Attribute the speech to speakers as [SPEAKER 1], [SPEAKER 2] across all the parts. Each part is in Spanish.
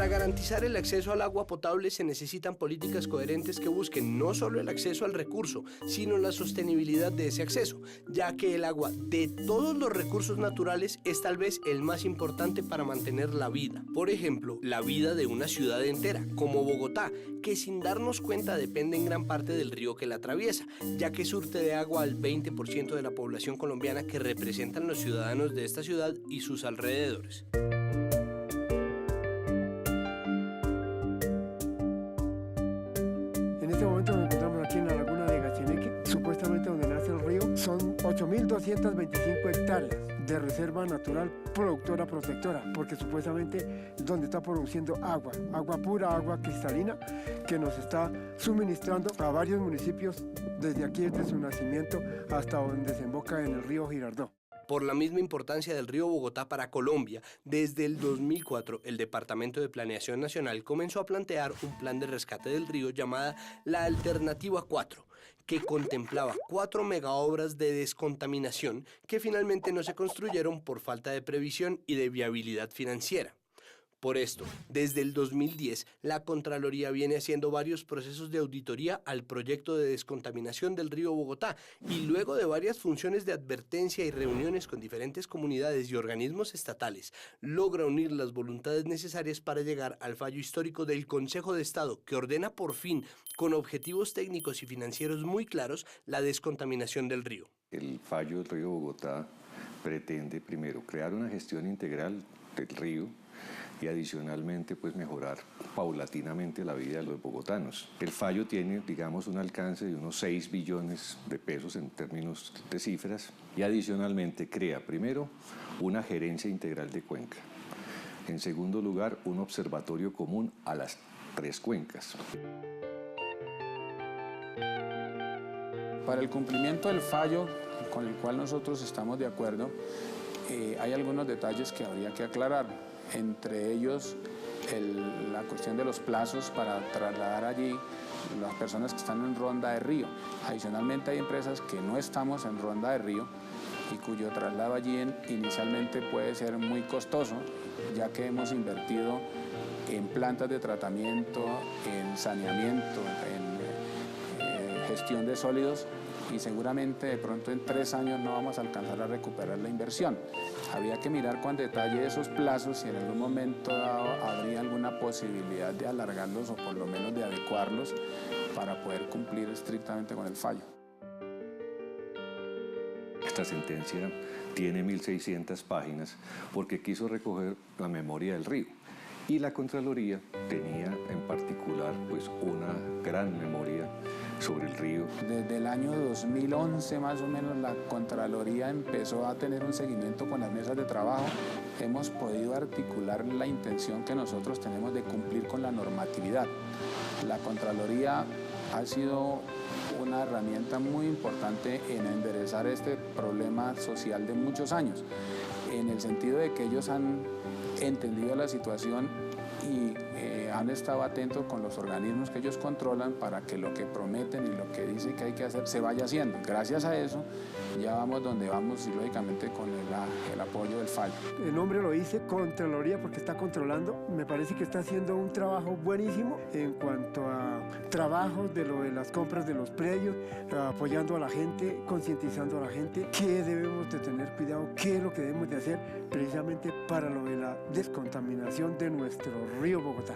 [SPEAKER 1] Para garantizar el acceso al agua potable se necesitan políticas coherentes que busquen no solo el acceso al recurso, sino la sostenibilidad de ese acceso, ya que el agua de todos los recursos naturales es tal vez el más importante para mantener la vida. Por ejemplo, la vida de una ciudad entera, como Bogotá, que sin darnos cuenta depende en gran parte del río que la atraviesa, ya que surte de agua al 20% de la población colombiana que representan los ciudadanos de esta ciudad y sus alrededores.
[SPEAKER 2] En este momento nos encontramos aquí en la laguna de Gachineque, supuestamente donde nace el río. Son 8.225 hectáreas de reserva natural productora protectora, porque supuestamente es donde está produciendo agua pura, agua cristalina, que nos está suministrando a varios municipios desde aquí, desde su nacimiento hasta donde desemboca en el río Girardot.
[SPEAKER 1] Por la misma importancia del río Bogotá para Colombia, desde el 2004 el Departamento de Planeación Nacional comenzó a plantear un plan de rescate del río llamada la Alternativa 4, que contemplaba 4 megaobras de descontaminación que finalmente no se construyeron por falta de previsión y de viabilidad financiera. Por esto, desde el 2010, la Contraloría viene haciendo varios procesos de auditoría al proyecto de descontaminación del río Bogotá y luego de varias funciones de advertencia y reuniones con diferentes comunidades y organismos estatales, logra unir las voluntades necesarias para llegar al fallo histórico del Consejo de Estado que ordena por fin, con objetivos técnicos y financieros muy claros, la descontaminación del río.
[SPEAKER 3] El fallo del río Bogotá pretende primero crear una gestión integral del río y adicionalmente pues mejorar paulatinamente la vida de los bogotanos. El fallo tiene, digamos, un alcance de unos 6 billones de pesos en términos de cifras y adicionalmente crea primero una gerencia integral de cuenca. En segundo lugar, un observatorio común a las 3 cuencas.
[SPEAKER 4] Para el cumplimiento del fallo, con el cual nosotros estamos de acuerdo, hay algunos detalles que habría que aclarar. Entre ellos, la cuestión de los plazos para trasladar allí las personas que están en ronda de río. Adicionalmente, hay empresas que no estamos en ronda de río y cuyo traslado allí inicialmente puede ser muy costoso, ya que hemos invertido en plantas de tratamiento, en saneamiento, en gestión de sólidos, y seguramente de pronto en 3 años no vamos a alcanzar a recuperar la inversión. Habría que mirar con detalle esos plazos si en algún momento habría alguna posibilidad de alargarlos o por lo menos de adecuarlos para poder cumplir estrictamente con el fallo.
[SPEAKER 3] Esta sentencia tiene 1.600 páginas porque quiso recoger la memoria del río y la Contraloría tenía en particular pues una gran memoria sobre el río.
[SPEAKER 4] Desde el año 2011 más o menos la Contraloría empezó a tener un seguimiento con las mesas de trabajo. Hemos podido articular la intención que nosotros tenemos de cumplir con la normatividad. La Contraloría ha sido una herramienta muy importante en enderezar este problema social de muchos años, en el sentido de que ellos han entendido la situación y han estado atentos con los organismos que ellos controlan para que lo que prometen y lo que dicen que hay que hacer se vaya haciendo. Gracias a eso ya vamos donde vamos y lógicamente con el apoyo del fallo.
[SPEAKER 2] El nombre lo dice Contraloría porque está controlando. Me parece que está haciendo un trabajo buenísimo en cuanto a trabajos de lo de las compras de los predios, apoyando a la gente, concientizando a la gente qué debemos de tener cuidado, qué es lo que debemos de hacer precisamente para lo de la descontaminación de nuestro río Bogotá.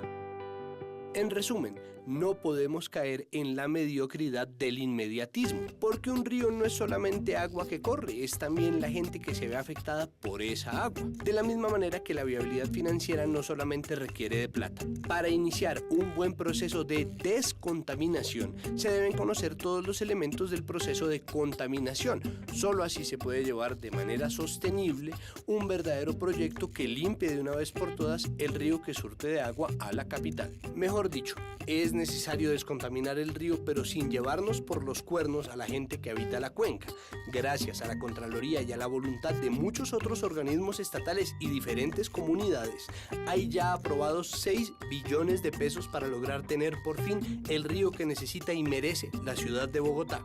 [SPEAKER 1] En resumen, no podemos caer en la mediocridad del inmediatismo, porque un río no es solamente agua que corre, es también la gente que se ve afectada por esa agua. De la misma manera que la viabilidad financiera no solamente requiere de plata. Para iniciar un buen proceso de descontaminación, se deben conocer todos los elementos del proceso de contaminación. Solo así se puede llevar de manera sostenible un verdadero proyecto que limpie de una vez por todas el río que surte de agua a la capital. Mejor dicho, es necesario descontaminar el río, pero sin llevarnos por los cuernos a la gente que habita la cuenca. Gracias a la Contraloría y a la voluntad de muchos otros organismos estatales y diferentes comunidades, hay ya aprobados 6 billones de pesos para lograr tener por fin el río que necesita y merece la ciudad de Bogotá.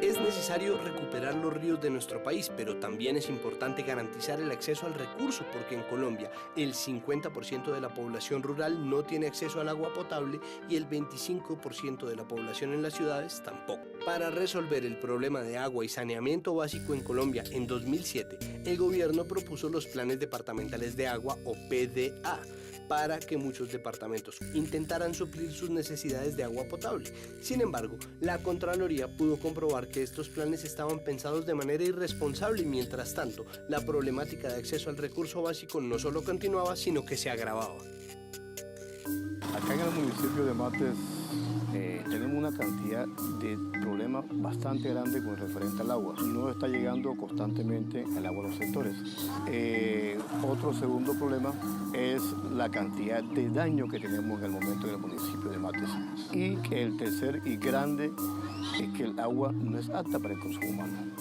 [SPEAKER 1] Es Es necesario recuperar los ríos de nuestro país, pero también es importante garantizar el acceso al recurso, porque en Colombia el 50% de la población rural no tiene acceso al agua potable y el 25% de la población en las ciudades tampoco. Para resolver el problema de agua y saneamiento básico en Colombia en 2007, el gobierno propuso los planes departamentales de agua o PDA, para que muchos departamentos intentaran suplir sus necesidades de agua potable. Sin embargo, la Contraloría pudo comprobar que estos planes estaban pensados de manera irresponsable y, mientras tanto, la problemática de acceso al recurso básico no solo continuaba, sino que se agravaba.
[SPEAKER 5] Acá en el municipio de Mates tenemos una cantidad de problemas bastante grandes con referente al agua. No está llegando constantemente el agua a los sectores. Otro segundo problema es la cantidad de daño que tenemos en el momento en el municipio de Mates. Y el tercer y grande es que el agua no es apta para el consumo humano.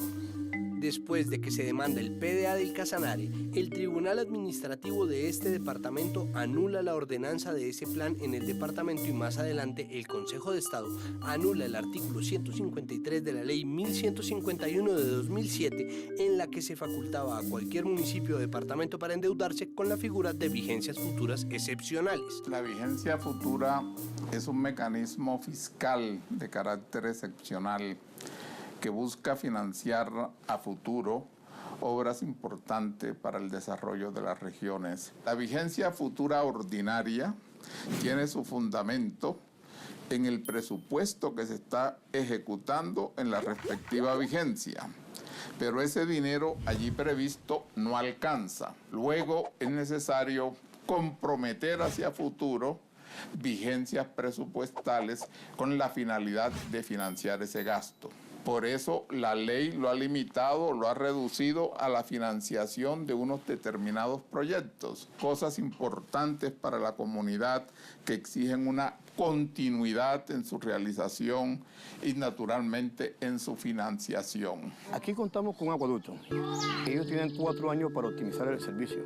[SPEAKER 1] Después de que se demanda el PDA del Casanare, el Tribunal Administrativo de este departamento anula la ordenanza de ese plan en el departamento y más adelante el Consejo de Estado anula el artículo 153 de la Ley 1151 de 2007 en la que se facultaba a cualquier municipio o departamento para endeudarse con la figura de vigencias futuras excepcionales.
[SPEAKER 6] La vigencia futura es un mecanismo fiscal de carácter excepcional que busca financiar a futuro obras importantes para el desarrollo de las regiones. La vigencia futura ordinaria tiene su fundamento en el presupuesto que se está ejecutando en la respectiva vigencia, pero ese dinero allí previsto no alcanza. Luego es necesario comprometer hacia futuro vigencias presupuestales con la finalidad de financiar ese gasto. Por eso la ley lo ha limitado, lo ha reducido a la financiación de unos determinados proyectos, cosas importantes para la comunidad que exigen una continuidad en su realización y naturalmente en su financiación.
[SPEAKER 5] Aquí contamos con acueducto. Ellos tienen 4 años para optimizar el servicio,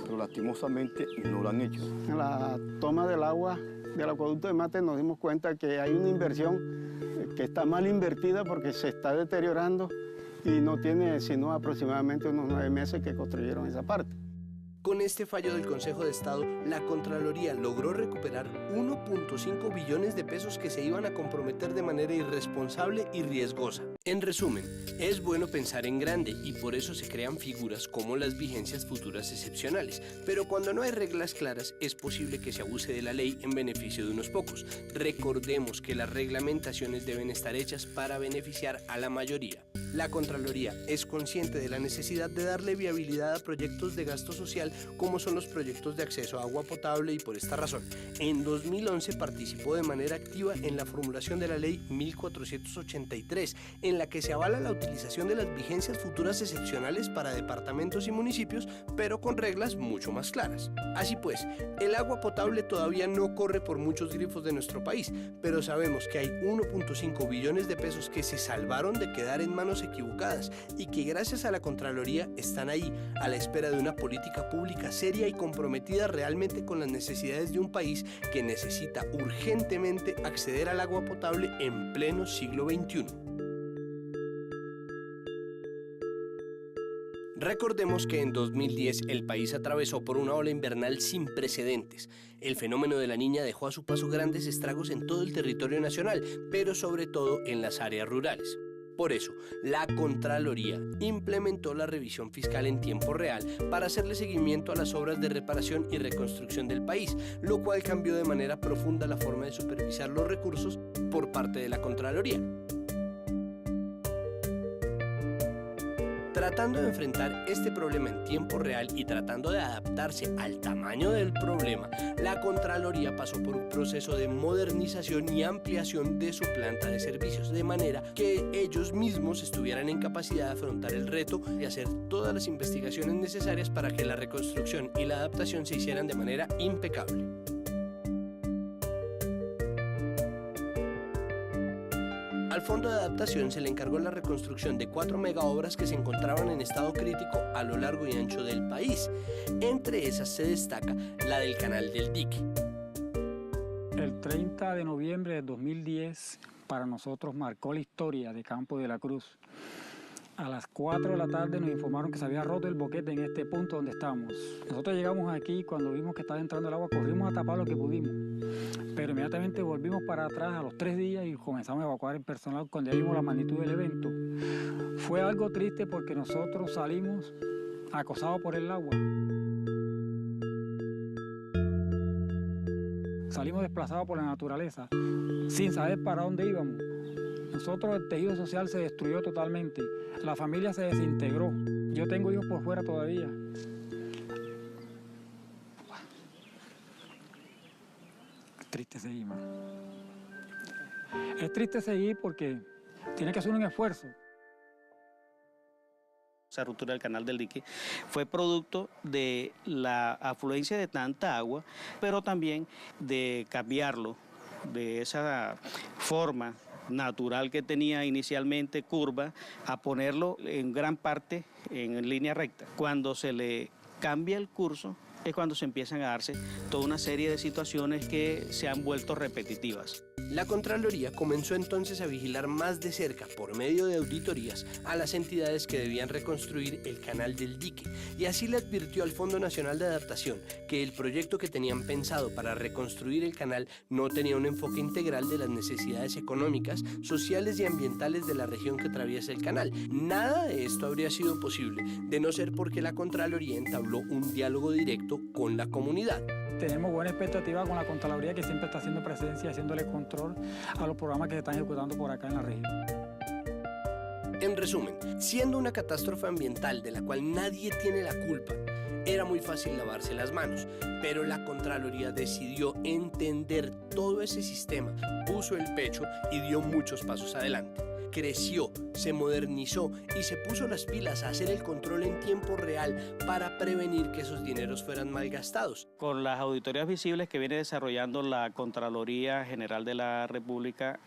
[SPEAKER 5] pero lastimosamente no lo han hecho.
[SPEAKER 7] En la toma del agua del acueducto de Mates nos dimos cuenta que hay una inversión que está mal invertida porque se está deteriorando y no tiene sino aproximadamente unos 9 meses que construyeron esa parte.
[SPEAKER 1] Con este fallo del Consejo de Estado, la Contraloría logró recuperar 1.5 billones de pesos que se iban a comprometer de manera irresponsable y riesgosa. En resumen, es bueno pensar en grande y por eso se crean figuras como las vigencias futuras excepcionales. Pero cuando no hay reglas claras, es posible que se abuse de la ley en beneficio de unos pocos. Recordemos que las reglamentaciones deben estar hechas para beneficiar a la mayoría. La Contraloría es consciente de la necesidad de darle viabilidad a proyectos de gasto social como son los proyectos de acceso a agua potable y por esta razón, en 2011 participó de manera activa en la formulación de la Ley 1483, en la que se avala la utilización de las vigencias futuras excepcionales para departamentos y municipios, pero con reglas mucho más claras. Así pues, el agua potable todavía no corre por muchos grifos de nuestro país, pero sabemos que hay 1.5 billones de pesos que se salvaron de quedar en manos equivocadas y que gracias a la Contraloría están ahí, a la espera de una política pública seria y comprometida realmente con las necesidades de un país que necesita urgentemente acceder al agua potable en pleno siglo XXI. Recordemos que en 2010 el país atravesó por una ola invernal sin precedentes. El fenómeno de la Niña dejó a su paso grandes estragos en todo el territorio nacional, pero sobre todo en las áreas rurales. Por eso, la Contraloría implementó la revisión fiscal en tiempo real para hacerle seguimiento a las obras de reparación y reconstrucción del país, lo cual cambió de manera profunda la forma de supervisar los recursos por parte de la Contraloría. Tratando de enfrentar este problema en tiempo real y tratando de adaptarse al tamaño del problema, la Contraloría pasó por un proceso de modernización y ampliación de su planta de servicios, de manera que ellos mismos estuvieran en capacidad de afrontar el reto y hacer todas las investigaciones necesarias para que la reconstrucción y la adaptación se hicieran de manera impecable. Al Fondo de Adaptación se le encargó la reconstrucción de 4 megaobras que se encontraban en estado crítico a lo largo y ancho del país. Entre esas se destaca la del Canal del Dique.
[SPEAKER 8] El 30 de noviembre de 2010 para nosotros marcó la historia de Campo de la Cruz. A las 4 de la tarde nos informaron que se había roto el boquete en este punto donde estamos. Nosotros llegamos aquí, cuando vimos que estaba entrando el agua, corrimos a tapar lo que pudimos. Pero inmediatamente volvimos para atrás a los 3 días y comenzamos a evacuar el personal cuando ya vimos la magnitud del evento. Fue algo triste porque nosotros salimos acosados por el agua. Salimos desplazados por la naturaleza, sin saber para dónde íbamos. Nosotros, el tejido social se destruyó totalmente, la familia se desintegró. Yo tengo hijos por fuera todavía. Es triste seguir, man. Es triste seguir porque tiene que hacer un esfuerzo.
[SPEAKER 9] Esa ruptura del canal del dique fue producto de la afluencia de tanta agua, pero también de cambiarlo de esa forma natural que tenía inicialmente curva a ponerlo en gran parte en línea recta. Cuando se le cambia el curso es cuando se empiezan a darse toda una serie de situaciones que se han vuelto repetitivas.
[SPEAKER 1] La Contraloría comenzó entonces a vigilar más de cerca, por medio de auditorías, a las entidades que debían reconstruir el canal del dique, y así le advirtió al Fondo Nacional de Adaptación que el proyecto que tenían pensado para reconstruir el canal no tenía un enfoque integral de las necesidades económicas, sociales y ambientales de la región que atraviesa el canal. Nada de esto habría sido posible, de no ser porque la Contraloría entabló un diálogo directo con la comunidad.
[SPEAKER 8] Tenemos buena expectativa con la Contraloría, que siempre está haciendo presencia, haciéndole control a los programas que se están ejecutando por acá en la región.
[SPEAKER 1] En resumen, siendo una catástrofe ambiental de la cual nadie tiene la culpa, era muy fácil lavarse las manos, pero la Contraloría decidió entender todo ese sistema, puso el pecho y dio muchos pasos adelante. Creció, se modernizó y se puso las pilas a hacer el control en tiempo real para prevenir que esos dineros fueran malgastados.
[SPEAKER 9] Con las auditorías visibles que viene desarrollando la Contraloría General de la República,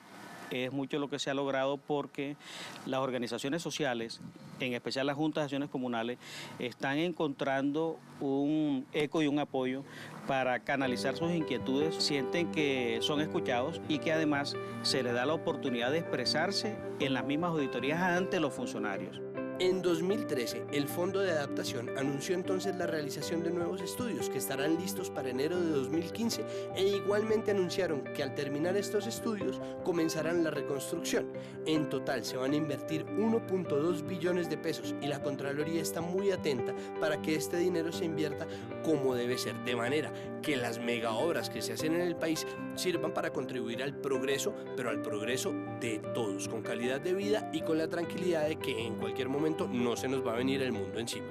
[SPEAKER 9] es mucho lo que se ha logrado porque las organizaciones sociales, en especial las juntas de acciones comunales, están encontrando un eco y un apoyo para canalizar sus inquietudes, sienten que son escuchados y que además se les da la oportunidad de expresarse en las mismas auditorías ante los funcionarios.
[SPEAKER 1] En 2013, el Fondo de Adaptación anunció entonces la realización de nuevos estudios que estarán listos para enero de 2015 e igualmente anunciaron que al terminar estos estudios comenzarán la reconstrucción. En total se van a invertir 1.2 billones de pesos y la Contraloría está muy atenta para que este dinero se invierta como debe ser, de manera que las mega obras que se hacen en el país sirvan para contribuir al progreso, pero al progreso de todos, con calidad de vida y con la tranquilidad de que en cualquier momento no se nos va a venir el mundo encima.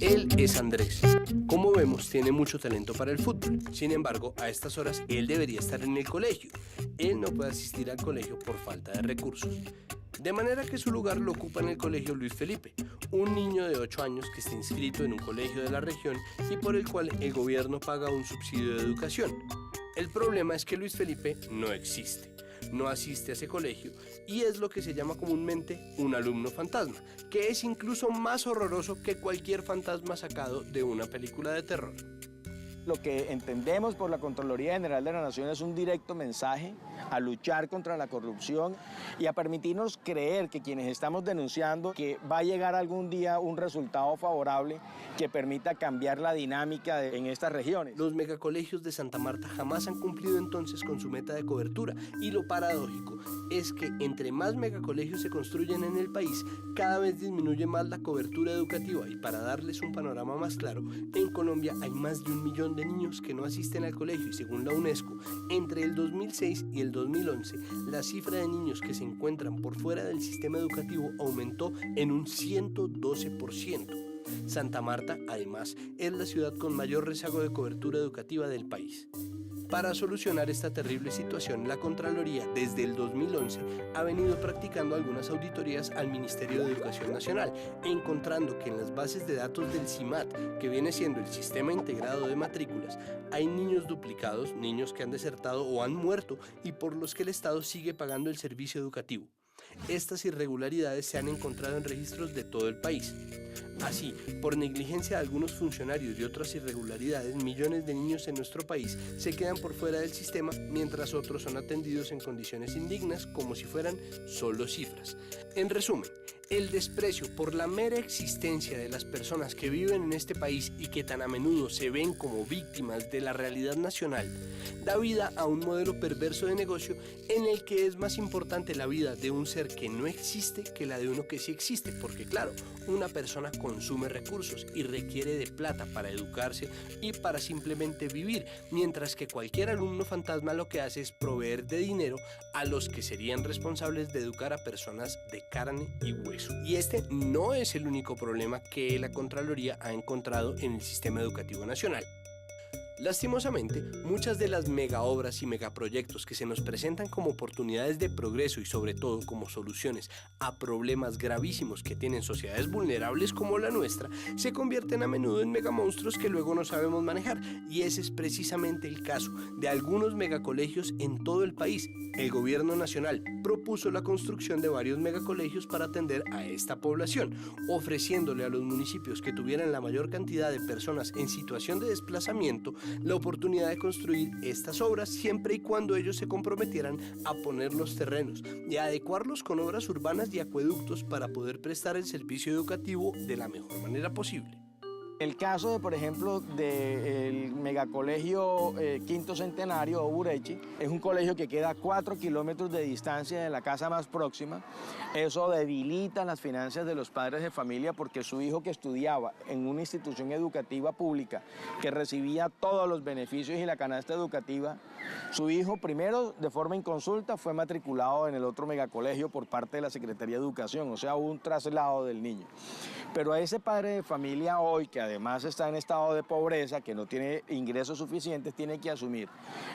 [SPEAKER 1] Él es Andrés. Como vemos, tiene mucho talento para el fútbol. Sin embargo, a estas horas él debería estar en el colegio. Él no puede asistir al colegio por falta de recursos. De manera que su lugar lo ocupa en el colegio Luis Felipe, un niño de 8 años que está inscrito en un colegio de la región y por el cual el gobierno paga un subsidio de educación. El problema es que Luis Felipe no existe. No asiste a ese colegio y es lo que se llama comúnmente un alumno fantasma, que es incluso más horroroso que cualquier fantasma sacado de una película de terror.
[SPEAKER 10] Lo que entendemos por la Contraloría General de la Nación es un directo mensaje a luchar contra la corrupción y a permitirnos creer que quienes estamos denunciando que va a llegar algún día un resultado favorable que permita cambiar la dinámica en estas regiones.
[SPEAKER 1] Los megacolegios de Santa Marta jamás han cumplido entonces con su meta de cobertura y lo paradójico es que entre más megacolegios se construyen en el país, cada vez disminuye más la cobertura educativa y para darles un panorama más claro, en Colombia hay más de 1 millón de niños que no asisten al colegio y según la UNESCO, entre el 2006 y el 2011, la cifra de niños que se encuentran por fuera del sistema educativo aumentó en un 112%. Santa Marta, además, es la ciudad con mayor rezago de cobertura educativa del país. Para solucionar esta terrible situación, la Contraloría desde el 2011 ha venido practicando algunas auditorías al Ministerio de Educación Nacional, encontrando que en las bases de datos del SIMAT, que viene siendo el Sistema Integrado de Matrículas, hay niños duplicados, niños que han desertado o han muerto y por los que el Estado sigue pagando el servicio educativo. Estas irregularidades se han encontrado en registros de todo el país. Así, por negligencia de algunos funcionarios y otras irregularidades, millones de niños en nuestro país se quedan por fuera del sistema, mientras otros son atendidos en condiciones indignas como si fueran solo cifras. En resumen, el desprecio por la mera existencia de las personas que viven en este país y que tan a menudo se ven como víctimas de la realidad nacional, da vida a un modelo perverso de negocio en el que es más importante la vida de un ser que no existe que la de uno que sí existe, porque claro, una persona consume recursos y requiere de plata para educarse y para simplemente vivir, mientras que cualquier alumno fantasma lo que hace es proveer de dinero a los que serían responsables de educar a personas de carne y hueso. Y este no es el único problema que la Contraloría ha encontrado en el sistema educativo nacional. Lastimosamente, muchas de las megaobras y megaproyectos que se nos presentan como oportunidades de progreso y sobre todo como soluciones a problemas gravísimos que tienen sociedades vulnerables como la nuestra, se convierten a menudo en megamonstruos que luego no sabemos manejar, y ese es precisamente el caso de algunos megacolegios en todo el país. El gobierno nacional propuso la construcción de varios megacolegios para atender a esta población, ofreciéndole a los municipios que tuvieran la mayor cantidad de personas en situación de desplazamiento la oportunidad de construir estas obras siempre y cuando ellos se comprometieran a poner los terrenos y a adecuarlos con obras urbanas y acueductos para poder prestar el servicio educativo de la mejor manera posible.
[SPEAKER 10] El caso de, por ejemplo, del megacolegio Quinto Centenario o Burechi, es un colegio que queda a 4 kilómetros de distancia de la casa más próxima. Eso debilita las finanzas de los padres de familia porque su hijo, que estudiaba en una institución educativa pública que recibía todos los beneficios y la canasta educativa, su hijo primero de forma inconsulta fue matriculado en el otro megacolegio por parte de la Secretaría de Educación, o sea, hubo un traslado del niño. Pero a ese padre de familia hoy, que además está en estado de pobreza, que no tiene ingresos suficientes, tiene que asumir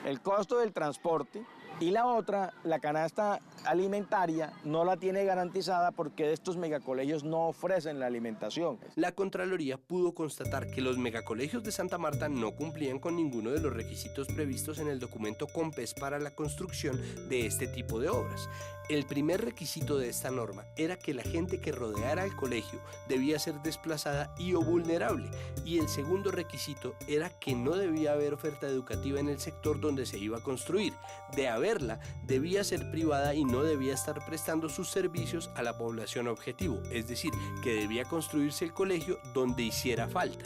[SPEAKER 10] el costo del transporte y la otra, la canasta alimentaria, no la tiene garantizada porque estos megacolegios no ofrecen la alimentación.
[SPEAKER 1] La Contraloría pudo constatar que los megacolegios de Santa Marta no cumplían con ninguno de los requisitos previstos en el documento COMPES para la construcción de este tipo de obras. El primer requisito de esta norma era que la gente que rodeara al colegio debía ser desplazada y o vulnerable, y el segundo requisito era que no debía haber oferta educativa en el sector donde se iba a construir. De haberla, debía ser privada y no debía estar prestando sus servicios a la población objetivo, es decir, que debía construirse el colegio donde hiciera falta.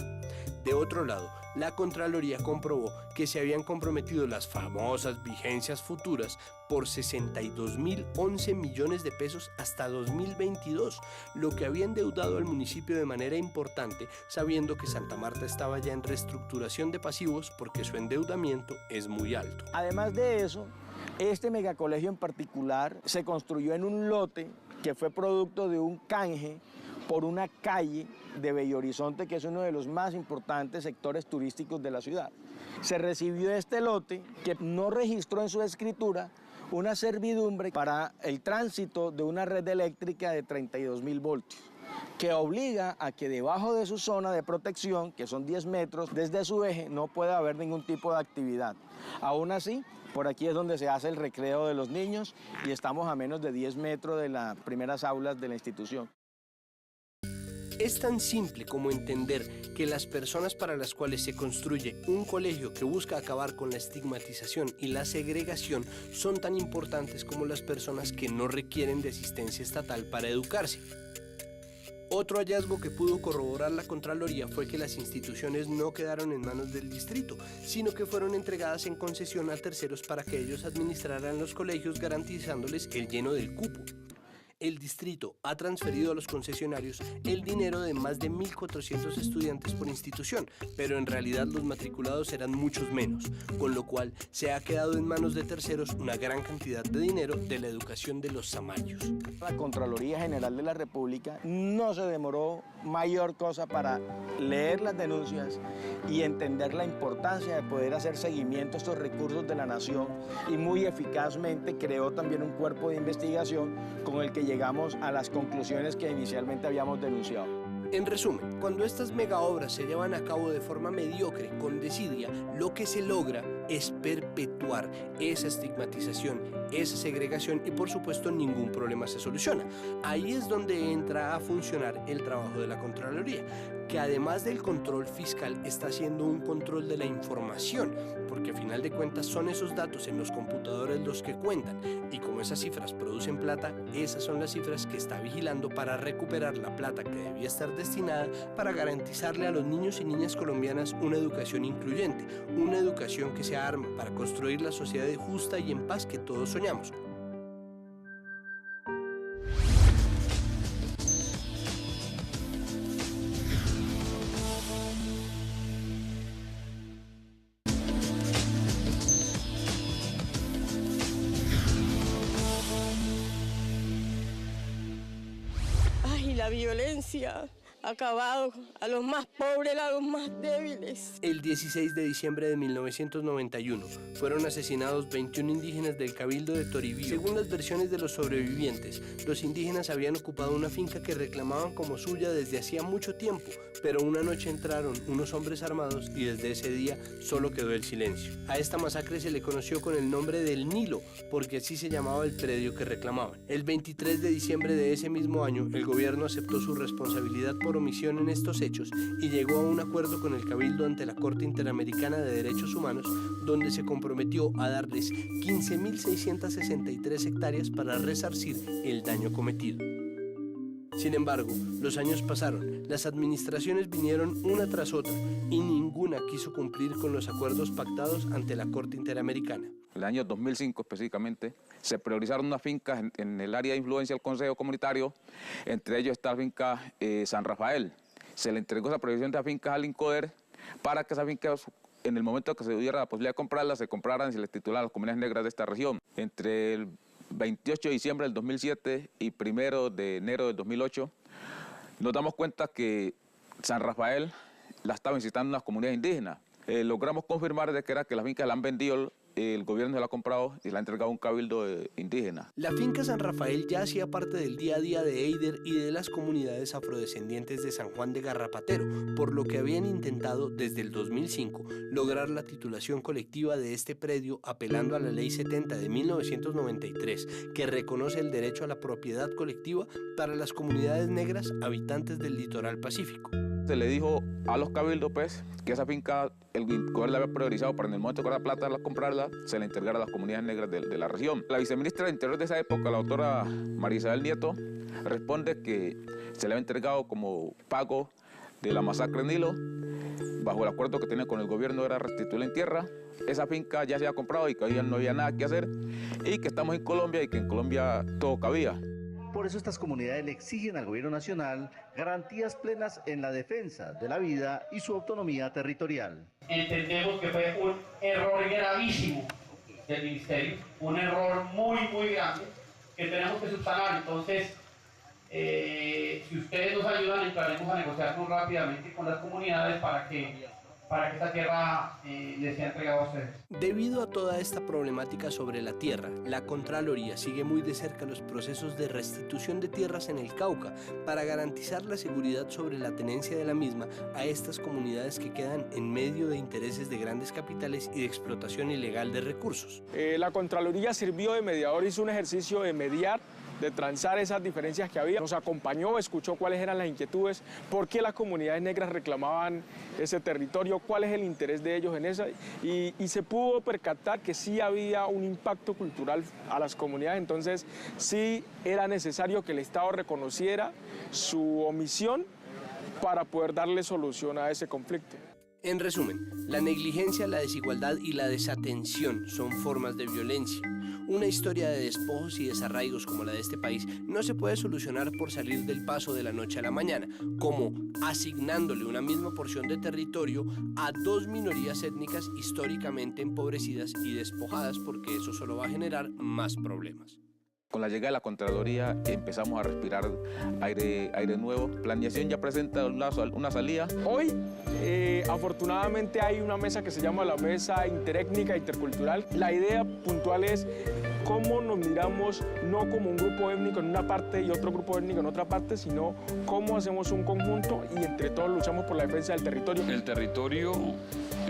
[SPEAKER 1] De otro lado, la Contraloría comprobó que se habían comprometido las famosas vigencias futuras por 62.011 millones de pesos hasta 2022, lo que había endeudado al municipio de manera importante, sabiendo que Santa Marta estaba ya en reestructuración de pasivos porque su endeudamiento es muy alto.
[SPEAKER 10] Además de eso, este megacolegio en particular se construyó en un lote que fue producto de un canje por una calle de Bello Horizonte, que es uno de los más importantes sectores turísticos de la ciudad. Se recibió este lote que no registró en su escritura una servidumbre para el tránsito de una red eléctrica de 32.000 voltios, que obliga a que debajo de su zona de protección, que son 10 metros, desde su eje no puede haber ningún tipo de actividad. Aún así, por aquí es donde se hace el recreo de los niños y estamos a menos de 10 metros de las primeras aulas de la institución.
[SPEAKER 1] Es tan simple como entender que las personas para las cuales se construye un colegio que busca acabar con la estigmatización y la segregación son tan importantes como las personas que no requieren de asistencia estatal para educarse. Otro hallazgo que pudo corroborar la Contraloría fue que las instituciones no quedaron en manos del distrito, sino que fueron entregadas en concesión a terceros para que ellos administraran los colegios garantizándoles el lleno del cupo. El distrito ha transferido a los concesionarios el dinero de más de 1.400 estudiantes por institución, pero en realidad los matriculados eran muchos menos, con lo cual se ha quedado en manos de terceros una gran cantidad de dinero de la educación de los samarios.
[SPEAKER 10] La Contraloría General de la República no se demoró mayor cosa para leer las denuncias y entender la importancia de poder hacer seguimiento a estos recursos de la nación, y muy eficazmente creó también un cuerpo de investigación con el que llegamos a las conclusiones que inicialmente habíamos denunciado.
[SPEAKER 1] En resumen, cuando estas mega obras se llevan a cabo de forma mediocre, con desidia, lo que se logra es perpetuar esa estigmatización, esa segregación y por supuesto ningún problema se soluciona. Ahí es donde entra a funcionar el trabajo de la Contraloría, que además del control fiscal está haciendo un control de la información, porque a final de cuentas son esos datos en los computadores los que cuentan, y como esas cifras producen plata, esas son las cifras que está vigilando para recuperar la plata que debía estar destinada para garantizarle a los niños y niñas colombianas una educación incluyente, una educación que sea arma para construir la sociedad justa y en paz que todos soñamos.
[SPEAKER 11] Ay, la violencia ha acabado a los más pobres, a los más débiles.
[SPEAKER 1] El 16 de diciembre de 1991 fueron asesinados 21 indígenas del Cabildo de Toribío. Según las versiones de los sobrevivientes, los indígenas habían ocupado una finca que reclamaban como suya desde hacía mucho tiempo, pero una noche entraron unos hombres armados y desde ese día solo quedó el silencio. A esta masacre se le conoció con el nombre del Nilo, porque así se llamaba el predio que reclamaban. El 23 de diciembre de ese mismo año, el gobierno aceptó su responsabilidad por omisión en estos hechos y llegó a un acuerdo con el Cabildo ante la Corte Interamericana de Derechos Humanos, donde se comprometió a darles 15.663 hectáreas para resarcir el daño cometido. Sin embargo, los años pasaron, las administraciones vinieron una tras otra y ninguna quiso cumplir con los acuerdos pactados ante la Corte Interamericana.
[SPEAKER 12] En el año 2005 específicamente, se priorizaron unas fincas en el área de influencia del Consejo Comunitario, entre ellos está la finca San Rafael. Se le entregó esa priorización de las fincas al INCODER para que esas fincas, en el momento que se diera la posibilidad de comprarlas, se compraran y se les titularan a las comunidades negras de esta región. Entre el 28 de diciembre del 2007 y 1 de enero del 2008, nos damos cuenta que San Rafael la estaba visitando unas comunidades indígenas. Logramos confirmar de que las fincas la han vendido, el gobierno se la ha comprado y la ha entregado a un cabildo indígena.
[SPEAKER 1] La finca San Rafael ya hacía parte del día a día de Eider y de las comunidades afrodescendientes de San Juan de Garrapatero, por lo que habían intentado desde el 2005 lograr la titulación colectiva de este predio apelando a la Ley 70 de 1993, que reconoce el derecho a la propiedad colectiva para las comunidades negras habitantes del litoral pacífico.
[SPEAKER 12] Se le dijo a los cabildos pues, que esa finca el gobierno la había priorizado para en el momento de cobrar plata a comprarla, se la entregara a las comunidades negras de la región. La viceministra del Interior de esa época, la doctora María Isabel Nieto, responde que se le había entregado como pago de la masacre en Nilo, bajo el acuerdo que tenía con el gobierno era restituirla en tierra. Esa finca ya se había comprado y que ahí no había nada que hacer, y que estamos en Colombia y que en Colombia todo cabía.
[SPEAKER 13] Por eso estas comunidades le exigen al gobierno nacional garantías plenas en la defensa de la vida y su autonomía territorial.
[SPEAKER 14] Entendemos que fue un error gravísimo del ministerio, un error muy grande que tenemos que subsanar. Entonces, si ustedes nos ayudan, entraremos a negociar muy rápidamente con las comunidades para que esta tierra les sea entregada a ustedes.
[SPEAKER 1] Debido a toda esta problemática sobre la tierra, la Contraloría sigue muy de cerca los procesos de restitución de tierras en el Cauca para garantizar la seguridad sobre la tenencia de la misma a estas comunidades que quedan en medio de intereses de grandes capitales y de explotación ilegal de recursos.
[SPEAKER 4] La Contraloría sirvió de mediador, hizo un ejercicio de mediar, de transar esas diferencias que había. Nos acompañó, escuchó cuáles eran las inquietudes, por qué las comunidades negras reclamaban ese territorio, cuál es el interés de ellos en eso, y se pudo percatar que sí había un impacto cultural a las comunidades. Entonces sí era necesario que el Estado reconociera su omisión para poder darle solución a ese conflicto.
[SPEAKER 1] En resumen, la negligencia, la desigualdad y la desatención son formas de violencia. Una historia de despojos y desarraigos como la de este país no se puede solucionar por salir del paso de la noche a la mañana, como asignándole una misma porción de territorio a dos minorías étnicas históricamente empobrecidas y despojadas, porque eso solo va a generar más problemas.
[SPEAKER 12] Con la llegada de la Contraloría empezamos a respirar aire nuevo. Planeación ya presenta una salida.
[SPEAKER 15] Hoy, afortunadamente, hay una mesa que se llama la Mesa Interétnica Intercultural. La idea puntual es cómo nos miramos no como un grupo étnico en una parte y otro grupo étnico en otra parte, sino cómo hacemos un conjunto y entre todos luchamos por la defensa del territorio.
[SPEAKER 16] El territorio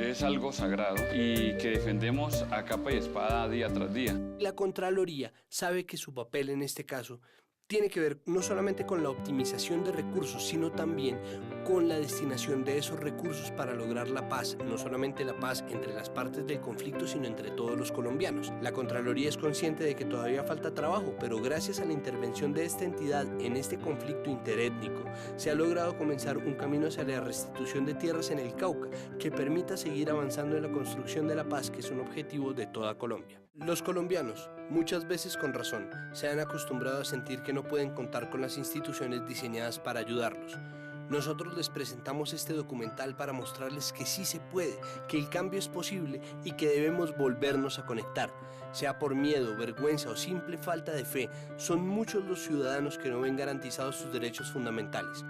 [SPEAKER 16] es algo sagrado y que defendemos a capa y espada día tras día.
[SPEAKER 1] La Contraloría sabe que su papel en este caso tiene que ver no solamente con la optimización de recursos, sino también con la destinación de esos recursos para lograr la paz, no solamente la paz entre las partes del conflicto, sino entre todos los colombianos. La Contraloría es consciente de que todavía falta trabajo, pero gracias a la intervención de esta entidad en este conflicto interétnico, se ha logrado comenzar un camino hacia la restitución de tierras en el Cauca, que permita seguir avanzando en la construcción de la paz, que es un objetivo de toda Colombia. Los colombianos, muchas veces con razón, se han acostumbrado a sentir que no pueden contar con las instituciones diseñadas para ayudarlos. Nosotros les presentamos este documental para mostrarles que sí se puede, que el cambio es posible y que debemos volvernos a conectar. Sea por miedo, vergüenza o simple falta de fe, son muchos los ciudadanos que no ven garantizados sus derechos fundamentales.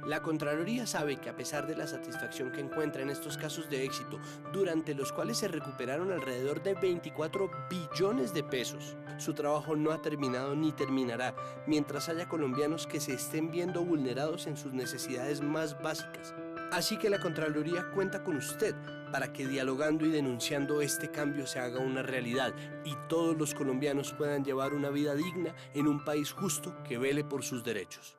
[SPEAKER 1] La Contraloría sabe que a pesar de la satisfacción que encuentra en estos casos de éxito, durante los cuales se recuperaron alrededor de 24 billones de pesos, su trabajo no ha terminado ni terminará mientras haya colombianos que se estén viendo vulnerados en sus necesidades más básicas. Así que la Contraloría cuenta con usted para que dialogando y denunciando este cambio se haga una realidad y todos los colombianos puedan llevar una vida digna en un país justo que vele por sus derechos.